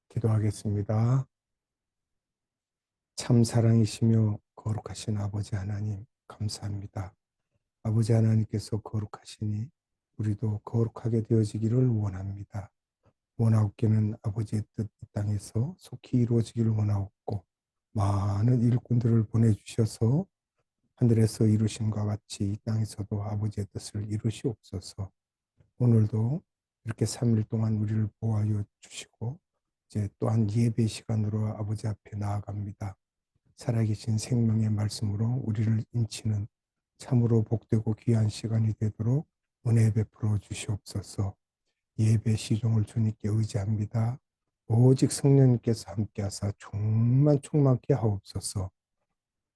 기도하겠습니다. 참 사랑이시며 거룩하신 아버지 하나님, 감사합니다. 아버지 하나님께서 거룩하시니 우리도 거룩하게 되어지기를 원합니다. 원하옵기는 아버지의 뜻 이 땅에서 속히 이루어지기를 원하옵고, 많은 일꾼들을 보내주셔서 하늘에서 이루심과 같이 이 땅에서도 아버지의 뜻을 이루시옵소서. 오늘도 이렇게 3일 동안 우리를 보호하여 주시고 이제 또한 예배 시간으로 아버지 앞에 나아갑니다. 살아계신 생명의 말씀으로 우리를 인치는 참으로 복되고 귀한 시간이 되도록 은혜 베풀어 주시옵소서. 예배 시종을 주님께 의지합니다. 오직 성령님께서 함께하사 충만케 하옵소서.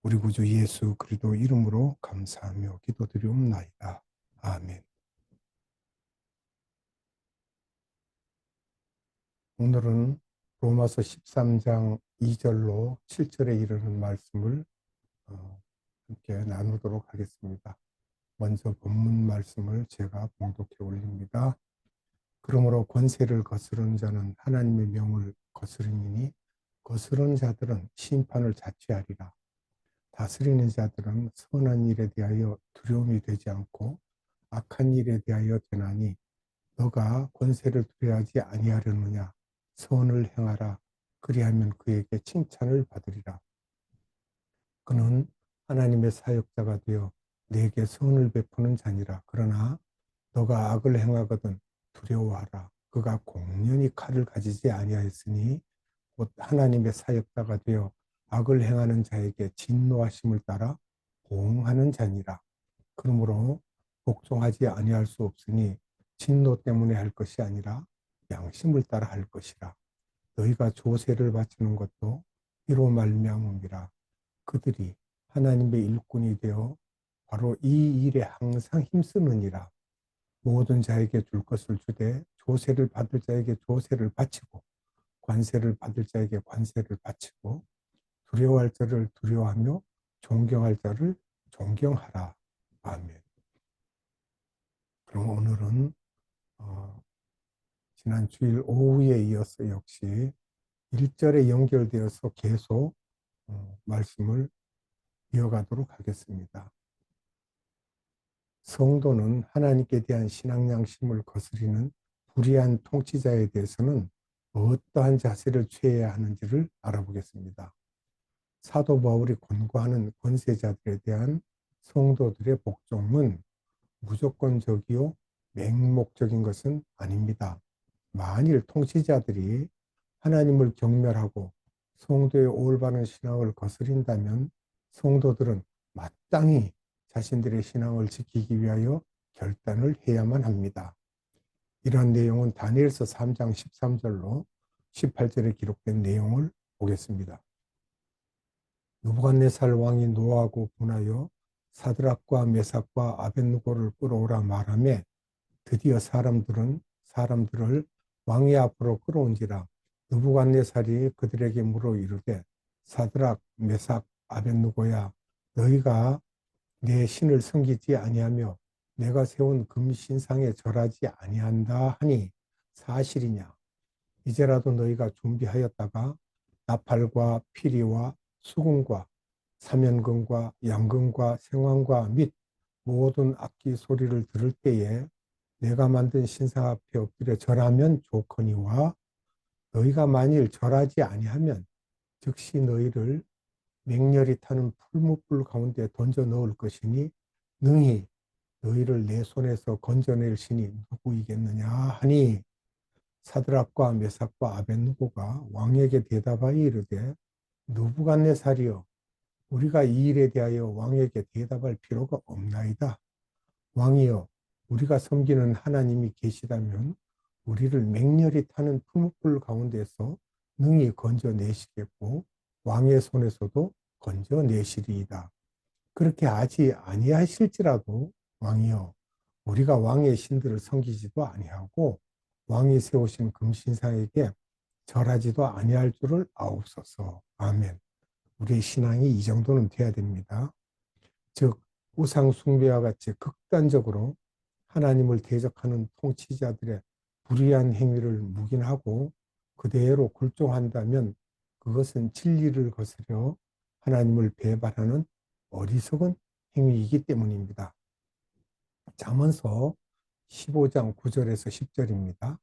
우리 구주 예수 그리스도 이름으로 감사하며 기도드리옵나이다. 아멘. 오늘은 로마서 13장 2절로 7절에 이르는 말씀을 함께 나누도록 하겠습니다. 먼저 본문 말씀을 제가 봉독해 올립니다. 그러므로 권세를 거스르는 자는 하나님의 명을 거스르니 거스르는 자들은 심판을 자취하리라. 다스리는 자들은 선한 일에 대하여 두려움이 되지 않고 악한 일에 대하여 되나니 너가 권세를 두려워하지 아니하려느냐. 선을 행하라. 그리하면 그에게 칭찬을 받으리라. 그는 하나님의 사역자가 되어 내게 선을 베푸는 자니라. 그러나 너가 악을 행하거든 두려워하라. 그가 공연히 칼을 가지지 아니하였으니 곧 하나님의 사역자가 되어 악을 행하는 자에게 진노하심을 따라 보응하는 자니라. 그러므로 복종하지 아니할 수 없으니 진노 때문에 할 것이 아니라 양심을 따라 할 것이라. 너희가 조세를 바치는 것도 이로 말미암음이라. 그들이 하나님의 일꾼이 되어 바로 이 일에 항상 힘쓰느니라. 모든 자에게 줄 것을 주되 조세를 받을 자에게 조세를 바치고 관세를 받을 자에게 관세를 바치고 두려워할 자를 두려워하며 존경할 자를 존경하라. 아멘. 그럼 오늘은 지난 주일 오후에 이어서 역시 1절에 연결되어서 계속 말씀을 이어가도록 하겠습니다. 성도는 하나님께 대한 신앙 양심을 거스리는 불의한 통치자에 대해서는 어떠한 자세를 취해야 하는지를 알아보겠습니다. 사도 바울이 권고하는 권세자들에 대한 성도들의 복종은 무조건적이요 맹목적인 것은 아닙니다. 만일 통치자들이 하나님을 경멸하고 성도의 올바른 신앙을 거스린다면 성도들은 마땅히 자신들의 신앙을 지키기 위하여 결단을 해야만 합니다. 이러한 내용은 다니엘서 3장 13절로 18절에 기록된 내용을 보겠습니다. 느부갓네살 왕이 노하고 분하여 사드락과 메삭과 아벳느고를 끌어오라 말하며 드디어 사람들을 왕의 앞으로 끌어온지라. 느부갓네살이 그들에게 물어 이르되 사드락 메삭 아벳느고야 너희가 내 신을 섬기지 아니하며 내가 세운 금신상에 절하지 아니한다 하니 사실이냐. 이제라도 너희가 준비하였다가 나팔과 피리와 수금과 사면금과 양금과 생황과 및 모든 악기 소리를 들을 때에 내가 만든 신상 앞에 엎드려 절하면 좋거니와 너희가 만일 절하지 아니하면 즉시 너희를 맹렬히 타는 풀무불 가운데 던져 넣을 것이니 능히 너희를 내 손에서 건져낼 신이 누구이겠느냐 하니 사드락과 메삭과 아벳느고가 왕에게 대답하여 이르되 느부갓네살이여 우리가 이 일에 대하여 왕에게 대답할 필요가 없나이다. 왕이여 우리가 섬기는 하나님이 계시다면 우리를 맹렬히 타는 풀무불 가운데서 능히 건져내시겠고 왕의 손에서도 건져내시리이다. 그렇게 하지 아니하실지라도 왕이여 우리가 왕의 신들을 섬기지도 아니하고 왕이 세우신 금신상에게 절하지도 아니할 줄을 아옵소서. 아멘. 우리의 신앙이 이 정도는 돼야 됩니다. 즉 우상 숭배와 같이 극단적으로 하나님을 대적하는 통치자들의 불의한 행위를 묵인하고 그대로 굴종한다면 그것은 진리를 거스려 하나님을 배반하는 어리석은 행위이기 때문입니다. 잠언서 15장 9절에서 10절입니다.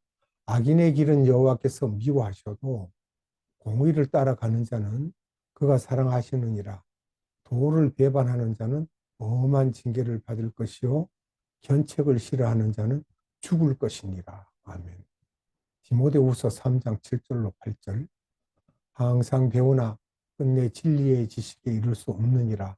악인의 길은 여호와께서 미워하셔도 공의를 따라가는 자는 그가 사랑하시느니라. 도를 배반하는 자는 엄한 징계를 받을 것이요 견책을 싫어하는 자는 죽을 것이니라. 아멘. 디모데후서 3장 7절로 8절. 항상 배우나 끝내 진리의 지식에 이를 수 없느니라.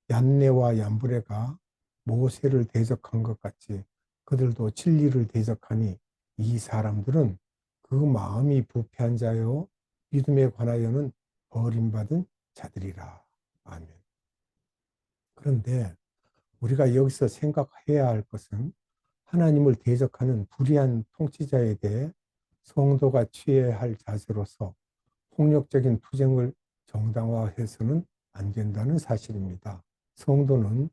얀네와 얀브레가 모세를 대적한 것 같이 그들도 진리를 대적하니 이 사람들은 그 마음이 부패한 자요 믿음에 관하여는 버림받은 자들이라. 아멘. 그런데 우리가 여기서 생각해야 할 것은 하나님을 대적하는 불의한 통치자에 대해 성도가 취해야 할 자세로서 폭력적인 투쟁을 정당화해서는 안 된다는 사실입니다. 성도는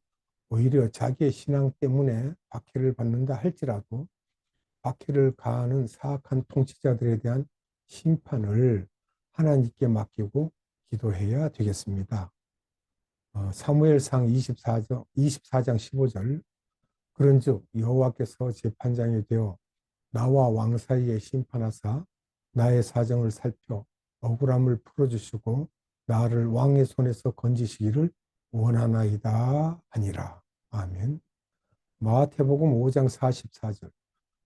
오히려 자기의 신앙 때문에 박해를 받는다 할지라도 박해를 가하는 사악한 통치자들에 대한 심판을 하나님께 맡기고 기도해야 되겠습니다. 사무엘상 24장 15절. 그런즉 여호와께서 재판장이 되어 나와 왕 사이에 심판하사 나의 사정을 살펴 억울함을 풀어주시고 나를 왕의 손에서 건지시기를 원하나이다 하니라. 아멘. 마태복음 5장 44절.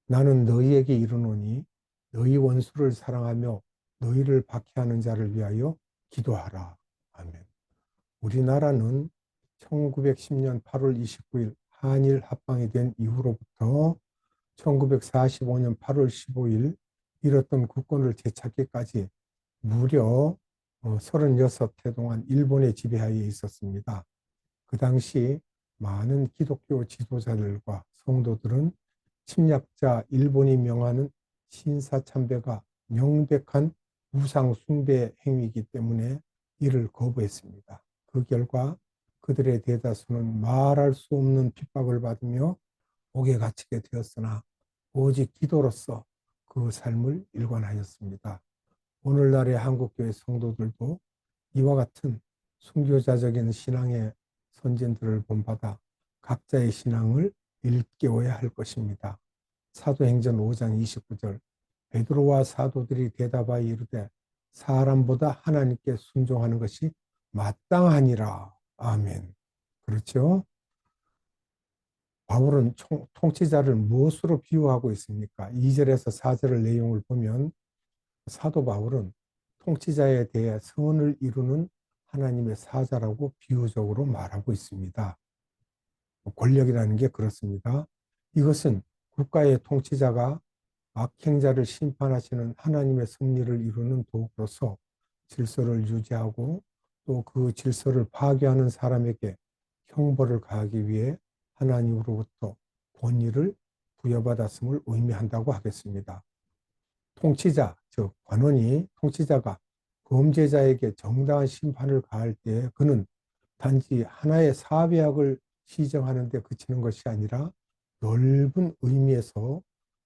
나는 너희에게 이르노니 너희 원수를 사랑하며 너희를 박해하는 자를 위하여 기도하라. 아멘. 우리나라는 1910년 8월 29일 한일 합방이 된 이후로부터 1945년 8월 15일 잃었던 국권을 되찾기까지 무려 36해 동안 일본의 지배하에 있었습니다. 그 당시 많은 기독교 지도자들과 성도들은 침략자 일본이 명하는 신사참배가 명백한 우상 숭배 행위이기 때문에 이를 거부했습니다. 그 결과 그들의 대다수는 말할 수 없는 핍박을 받으며 옥에 갇히게 되었으나 오직 기도로서 그 삶을 일관하였습니다. 오늘날의 한국교회 성도들도 이와 같은 순교자적인 신앙의 선진들을 본받아 각자의 신앙을 일깨워야 할 것입니다. 사도행전 5장 29절. 베드로와 사도들이 대답하여 이르되 사람보다 하나님께 순종하는 것이 마땅하니라. 아멘. 그렇죠? 바울은 통치자를 무엇으로 비유하고 있습니까? 2절에서 4절의 내용을 보면 사도 바울은 통치자에 대해 선을 이루는 하나님의 사자라고 비유적으로 말하고 있습니다. 권력이라는 게 그렇습니다. 이것은 국가의 통치자가 악행자를 심판하시는 하나님의 섭리를 이루는 도구로서 질서를 유지하고 또 그 질서를 파괴하는 사람에게 형벌을 가하기 위해 하나님으로부터 권위를 부여받았음을 의미한다고 하겠습니다. 통치자, 즉 관원이 통치자가 범죄자에게 정당한 심판을 가할 때 그는 단지 하나의 사배악을 시정하는 데 그치는 것이 아니라 넓은 의미에서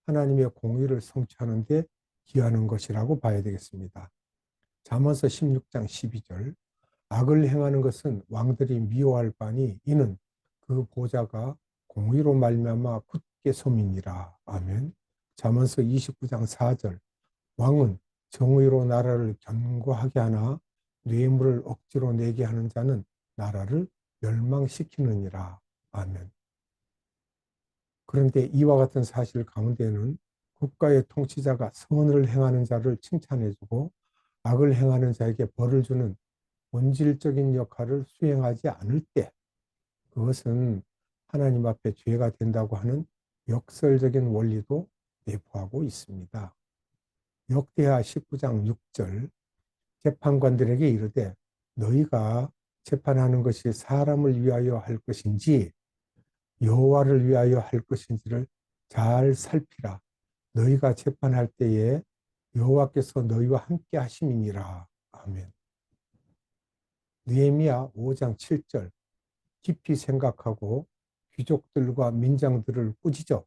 하나님의 공의를 성취하는 데 기하는 것이라고 봐야 되겠습니다. 잠언서 16장 12절. 악을 행하는 것은 왕들이 미워할 바니 이는 그 보좌가 공의로 말미암아 굳게 섬이니라. 아멘. 잠언서 29장 4절. 왕은 정의로 나라를 견고하게 하나 뇌물을 억지로 내게 하는 자는 나라를 멸망시키느니라. 아멘. 그런데 이와 같은 사실 가운데는 국가의 통치자가 선을 행하는 자를 칭찬해주고 악을 행하는 자에게 벌을 주는 본질적인 역할을 수행하지 않을 때 그것은 하나님 앞에 죄가 된다고 하는 역설적인 원리도 내포하고 있습니다. 역대하 19장 6절. 재판관들에게 이르되 너희가 재판하는 것이 사람을 위하여 할 것인지 여호와를 위하여 할 것인지를 잘 살피라. 너희가 재판할 때에 여호와께서 너희와 함께 하심이니라. 아멘. 느헤미야 5장 7절. 깊이 생각하고 귀족들과 민장들을 꾸짖어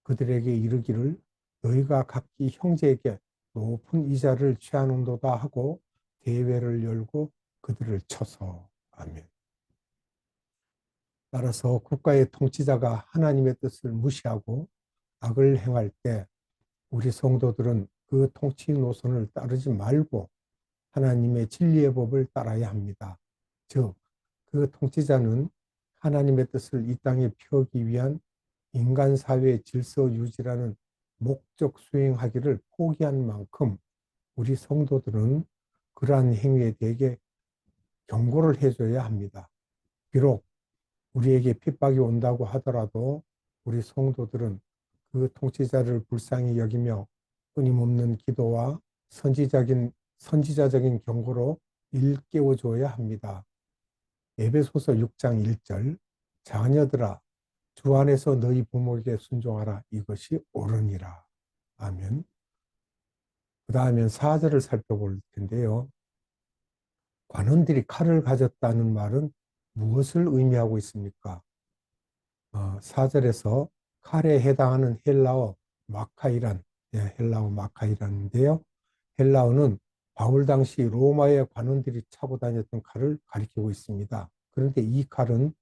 그들에게 이르기를 너희가 각기 형제에게 높은 이자를 취하는도다 하고 대회를 열고 그들을 쳐서. 아멘. 따라서 국가의 통치자가 하나님의 뜻을 무시하고 악을 행할 때 우리 성도들은 그 통치 노선을 따르지 말고 하나님의 진리의 법을 따라야 합니다. 즉, 그 통치자는 하나님의 뜻을 이 땅에 펴기 위한 인간 사회의 질서 유지라는 목적 수행하기를 포기한 만큼 우리 성도들은 그러한 행위에 대해 경고를 해줘야 합니다. 비록 우리에게 핍박이 온다고 하더라도 우리 성도들은 그 통치자를 불쌍히 여기며 끊임없는 기도와 선지자적인 경고로 일깨워 줘야 합니다. 에베소서 6장 1절, 자녀들아 주 안에서 너희 부모에게 순종하라, 이것이 옳으니라. 아멘. 그 다음엔 4절을 살펴볼 텐데요. 관원들이 칼을 가졌다는 말은 무엇을 의미하고 있습니까? 4절에서 칼에 해당하는 헬라어 마카이란, 헬라어 마카이란인데요. 헬라어는 바울 당시 로마의 관원들이 차고 다녔던 칼을 가리키고 있습니다. 그런데 이 칼은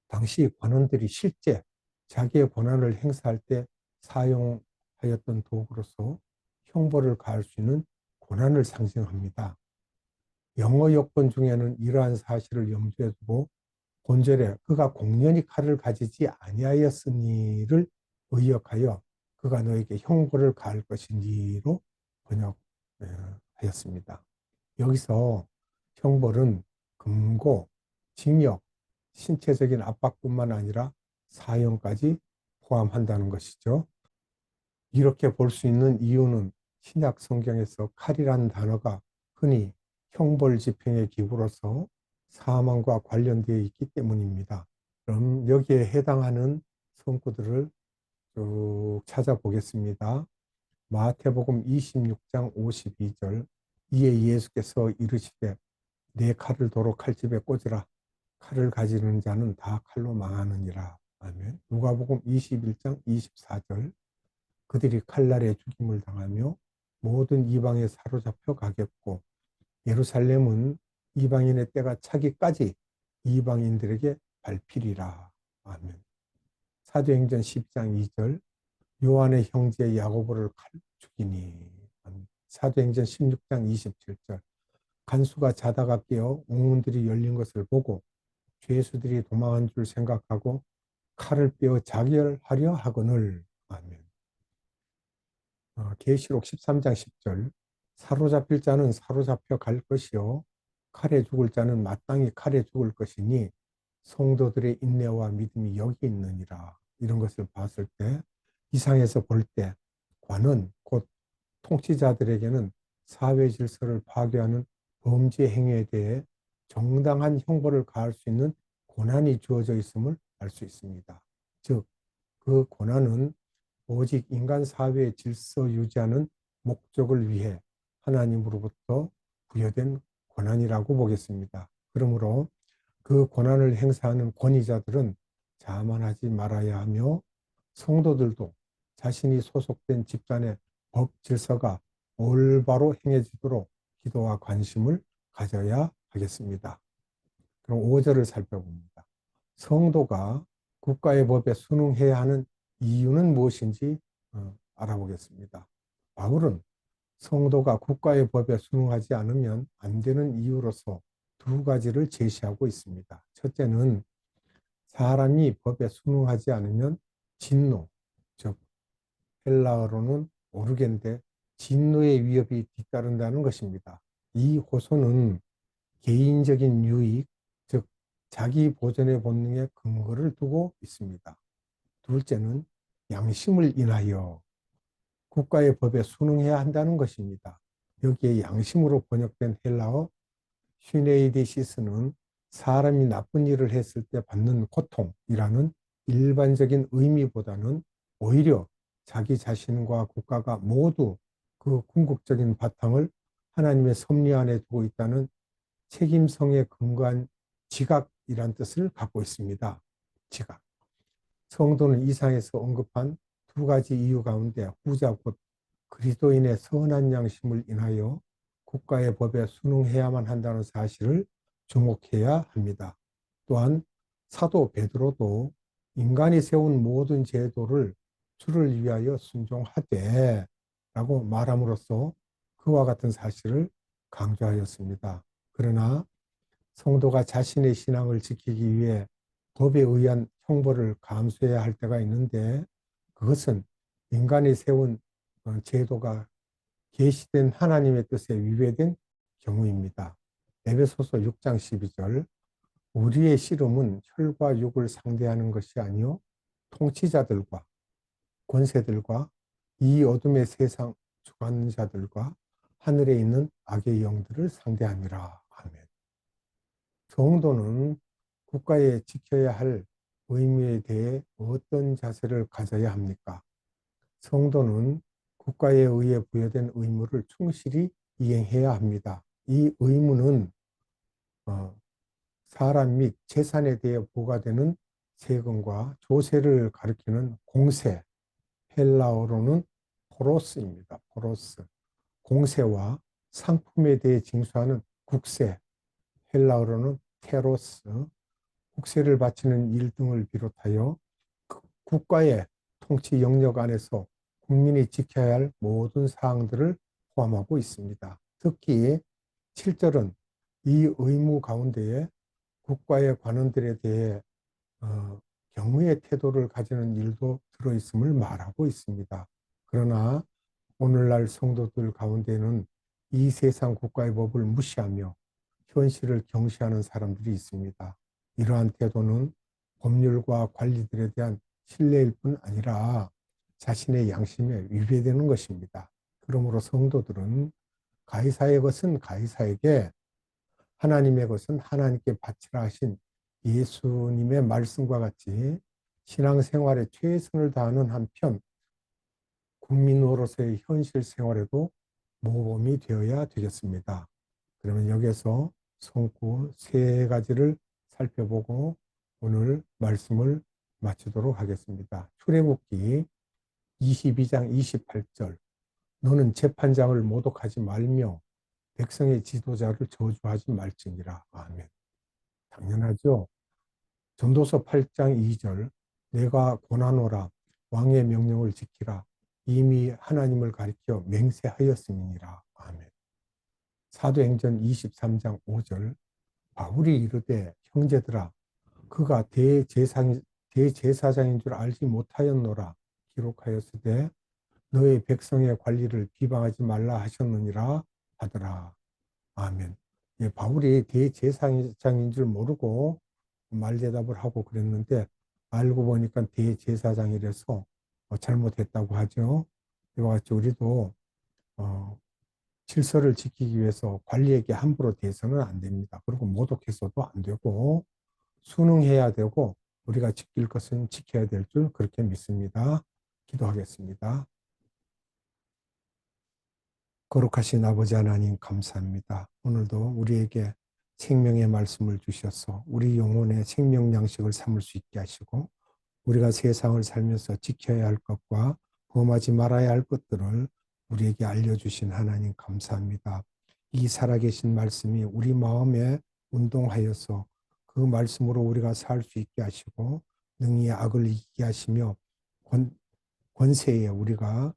당시 관원들이 실제 자기의 권한을 행사할 때 사용하였던 도구로서 형벌을 가할 수 있는 권한을 상징합니다. 영어 여권 중에는 이러한 사실을 염두에 두고 본절에 그가 공연히 칼을 가지지 아니하였으니를 의역하여 그가 너에게 형벌을 가할 것이니로 번역하였습니다. 여기서 형벌은 금고, 징역, 신체적인 압박뿐만 아니라 사형까지 포함한다는 것이죠. 이렇게 볼 수 있는 이유는 신약 성경에서 칼이라는 단어가 흔히 형벌 집행의 기구로서 사망과 관련되어 있기 때문입니다. 그럼 여기에 해당하는 성구들을 쭉 찾아보겠습니다. 마태복음 26장 52절, 이에 예수께서 이르시되 내 칼을 도로 칼집에 꽂으라, 칼을 가지는 자는 다 칼로 망하느니라. 아멘. 누가복음 21장 24절, 그들이 칼날에 죽임을 당하며 모든 이방에 사로잡혀 가겠고 예루살렘은 이방인의 때가 차기까지 이방인들에게 밟히리라. 아멘. 사도행전 10장 2절, 요한의 형제 야고보를 칼 죽이니. 아멘. 사도행전 16장 27절, 간수가 자다가 깨어 옥문들이 열린 것을 보고 죄수들이 도망한 줄 생각하고 칼을 빼어 자결하려 하거늘. 아멘. 계시록 13장 10절, 사로잡힐 자는 사로잡혀 갈 것이요 칼에 죽을 자는 마땅히 칼에 죽을 것이니 성도들의 인내와 믿음이 여기 있느니라. 이런 것을 봤을 때, 이상에서 볼 때 관은 곧 통치자들에게는 사회 질서를 파괴하는 범죄 행위에 대해 정당한 형벌을 가할 수 있는 권한이 주어져 있음을 알 수 있습니다. 즉, 그 권한은 오직 인간 사회의 질서 유지하는 목적을 위해 하나님으로부터 부여된 권한이라고 보겠습니다. 그러므로 그 권한을 행사하는 권위자들은 자만하지 말아야 하며 성도들도 자신이 소속된 집단의 법 질서가 올바로 행해지도록 기도와 관심을 가져야 하겠습니다. 그럼 5절을 살펴봅니다. 성도가 국가의 법에 순응해야 하는 이유는 무엇인지 알아보겠습니다. 바울은 성도가 국가의 법에 순응하지 않으면 안 되는 이유로서 두 가지를 제시하고 있습니다. 첫째는 사람이 법에 순응하지 않으면 진노, 즉 헬라어로는 오르겐데 진노의 위협이 뒤따른다는 것입니다. 이 호소는 개인적인 유익, 즉 자기 보전의 본능에 근거를 두고 있습니다. 둘째는 양심을 인하여 국가의 법에 순응해야 한다는 것입니다. 여기에 양심으로 번역된 헬라어 슈네이데시스는 사람이 나쁜 일을 했을 때 받는 고통이라는 일반적인 의미보다는 오히려 자기 자신과 국가가 모두 그 궁극적인 바탕을 하나님의 섭리 안에 두고 있다는 책임성에 근거한 지각이란 뜻을 갖고 있습니다. 지각. 성도는 이상에서 언급한 두 가지 이유 가운데 후자 곧 그리스도인의 선한 양심을 인하여 국가의 법에 순응해야만 한다는 사실을 주목해야 합니다. 또한 사도 베드로도 인간이 세운 모든 제도를 주를 위하여 순종하되 라고 말함으로써 그와 같은 사실을 강조하였습니다. 그러나 성도가 자신의 신앙을 지키기 위해 법에 의한 형벌을 감수해야 할 때가 있는데 그것은 인간이 세운 제도가 계시된 하나님의 뜻에 위배된 경우입니다. 에베소서 6장 12절 우리의 씨름은 혈과 육을 상대하는 것이 아니요 통치자들과 권세들과 이 어둠의 세상 주관자들과 하늘에 있는 악의 영들을 상대함이라. 아멘. 성도는 국가에 지켜야 할 의무에 대해 어떤 자세를 가져야 합니까? 성도는 국가에 의해 부여된 의무를 충실히 이행해야 합니다. 이 의무는 사람 및 재산에 대해 부과되는 세금과 조세를 가리키는 공세, 헬라어로는 포로스입니다. 포로스. 공세와 상품에 대해 징수하는 국세, 헬라어로는 테로스, 국세를 바치는 일 등을 비롯하여 국가의 통치 영역 안에서 국민이 지켜야 할 모든 사항들을 포함하고 있습니다. 특히 7절은 이 의무 가운데에 국가의 관원들에 대해 경의의 태도를 가지는 일도 들어있음을 말하고 있습니다. 그러나 오늘날 성도들 가운데는 이 세상 국가의 법을 무시하며 현실을 경시하는 사람들이 있습니다. 이러한 태도는 법률과 관리들에 대한 신뢰일 뿐 아니라 자신의 양심에 위배되는 것입니다. 그러므로 성도들은 가이사의 것은 가이사에게, 하나님의 것은 하나님께 바치라 하신 예수님의 말씀과 같이 신앙생활에 최선을 다하는 한편 국민으로서의 현실 생활에도 모범이 되어야 되겠습니다. 그러면 여기서 손구 세 가지를 살펴보고 오늘 말씀을 마치도록 하겠습니다. 출애굽기 22장 28절 너는 재판장을 모독하지 말며 백성의 지도자를 저주하지 말지니라. 아멘. 당연하죠. 전도서 8장 2절 내가 고난하노라 왕의 명령을 지키라 이미 하나님을 가리켜 맹세하였음이니라. 아멘. 사도행전 23장 5절 바울이 이르되 형제들아 그가 대제사장인 줄 알지 못하였노라 기록하였으되 너의 백성의 관리를 비방하지 말라 하셨느니라 하더라. 아멘. 예, 바울이 대제사장인 줄 모르고 말대답을 하고 그랬는데 알고 보니까 대제사장이라서 잘못했다고 하죠. 이와 같이 우리도 질서를 지키기 위해서 관리에게 함부로 대해서는 안 됩니다. 그리고 모독해서도 안 되고 순응해야 되고 우리가 지킬 것은 지켜야 될 줄 그렇게 믿습니다. 기도하겠습니다. 거룩하신 아버지 하나님 감사합니다. 오늘도 우리에게 생명의 말씀을 주셔서 우리 영혼의 생명 양식을 삼을 수 있게 하시고 우리가 세상을 살면서 지켜야 할 것과 범하지 말아야 할 것들을 우리에게 알려주신 하나님 감사합니다. 이 살아계신 말씀이 우리 마음에 운동하여서 그 말씀으로 우리가 살 수 있게 하시고 능히 악을 이기게 하시며 권세에 우리가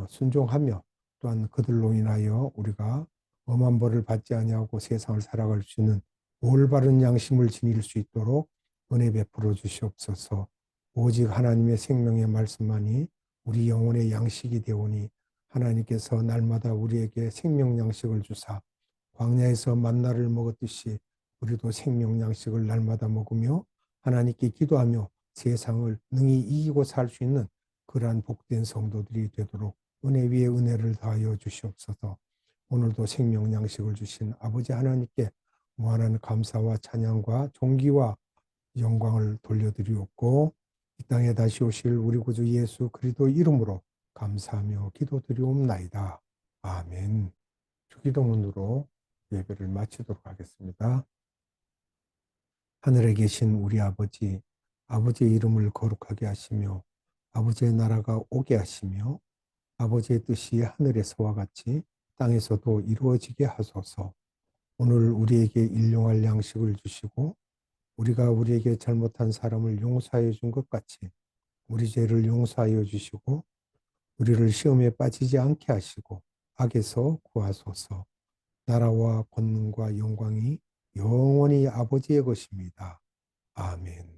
순종하며 또한 그들로 인하여 우리가 엄한 벌을 받지 아니하고 세상을 살아갈 수 있는 올바른 양심을 지닐 수 있도록 은혜 베풀어 주시옵소서. 오직 하나님의 생명의 말씀만이 우리 영혼의 양식이 되오니 하나님께서 날마다 우리에게 생명 양식을 주사 광야에서 만나를 먹었듯이 우리도 생명 양식을 날마다 먹으며 하나님께 기도하며 세상을 능히 이기고 살 수 있는 그러한 복된 성도들이 되도록 은혜 위에 은혜를 더하여 주시옵소서. 오늘도 생명 양식을 주신 아버지 하나님께 무한한 감사와 찬양과 존귀와 영광을 돌려드리옵고 이 땅에 다시 오실 우리 구주 예수 그리스도 이름으로 감사하며 기도드리옵나이다. 아멘. 주기도문으로 예배를 마치도록 하겠습니다. 하늘에 계신 우리 아버지, 아버지의 이름을 거룩하게 하시며 아버지의 나라가 오게 하시며 아버지의 뜻이 하늘에서와 같이 땅에서도 이루어지게 하소서. 오늘 우리에게 일용할 양식을 주시고 우리가 우리에게 잘못한 사람을 용서하여 준 것 같이 우리 죄를 용서하여 주시고 우리를 시험에 빠지지 않게 하시고 악에서 구하소서. 나라와 권능과 영광이 영원히 아버지의 것입니다. 아멘.